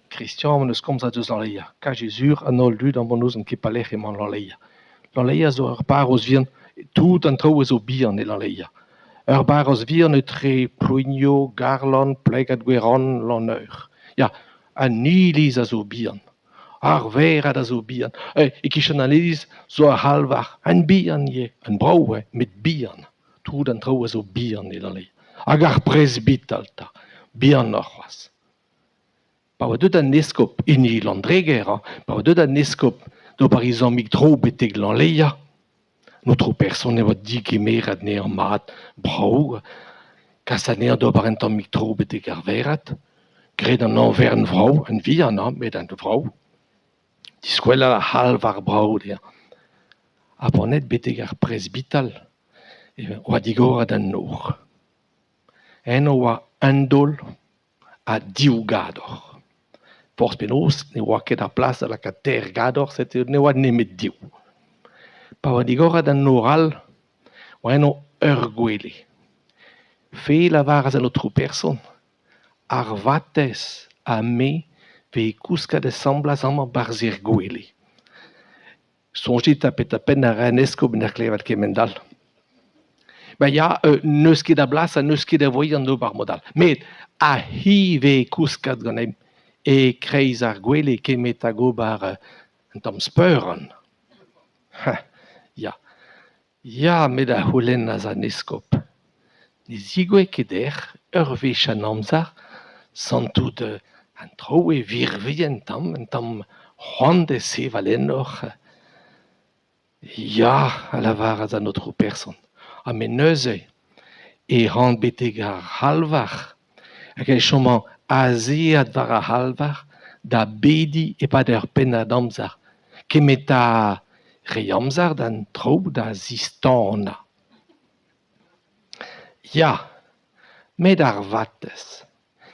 Christian, nous comme ça dus l'aleia. Ca Jésus, an ol lud an bonus an kipalech eman l'aleia. L'aleia zo ur bar os vian, tout an trao zo bihan e l'aleia. Ur bar os vian e tre ploigno, garlon, plegad gweron, l'honneur. Ja, an nilis a zo bihan. Ar verad a zo bihan. E kichan an elis zo ar halvar. An bihan ye, an brau met bihan. Tout an trao zo bihan e l'aleia. Hag ar presbytal ta, bihan ar c'hoaz. Pa oa deud an neskop eni landreger, pa oa deud an neskop do par exemple mik tro beteg l'anleia. Notre person e oa dig emerad ne an mat brau, kas an eo do par un tamm mik tro beteg ar verad, gred an anver an vrau, an vihan, met an vrau. Diskwell a halv ar brau der. A panet beteg ar presbytal, oa digorad an nor. En oa un dol a diougador. Force penaos, ne oa ket ar plas a la ka ter gador, ne oa nemet diou. Pa oa digorad an oral, oa eno ur gwele. Fe la varaz an otro person, ar vatez a me ve kouskad e samblas amañ barzir gwele. Sonjit a pen ar enesko ben ar klevat kemendal. Ben ya, neus ket a blas a neus ket a voy an do bar modal. Met a hi ve kouskad gant em. E kreiz ar gwele kemet a go bar un tamm speuran. Ya. Ya, met a c'houlenn a zan eskop. Ne zigwe ket ur vech an amzar, santout an tro e virvi un tamm c'hoant e sevalennoc'h. Ya, a lavar a zan otro person. Ha men neuze, e ran beteg ar halvar, hag e choman azeat war a halvar da bedi e pad ur pen ad amzar. Kemet a re amzar d'an traoù da zistana. Ya, met ar vatez.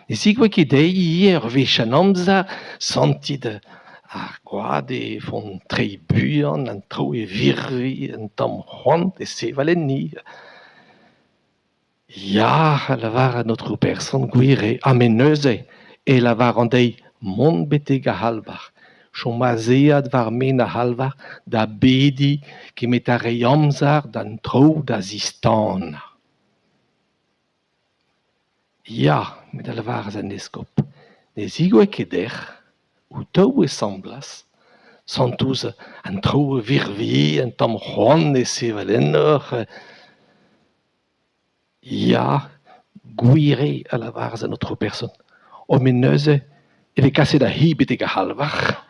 Ne zigwe ket ur vech an amzar santit ar gwad e font tre buan, an traoù e virvi, un tamm c'hoant e sevalenni. Ya, a lavar an otro person gwir ha men neuze, e lavar an deiz mont beteg a halvar. Chom azeat war men a halvar da bedi kemet a re amzar d'an traoù da zistana. Ya, met a lavar a zan eskop. Ne zigwe ket ou taou e samblas, santouz an traoù e virvi, un tamm c'hoant e sevalennoc'h. Ya, gwir a lavar a zan otro person. O men neuze, e ve kaset a hi beteg a halvar.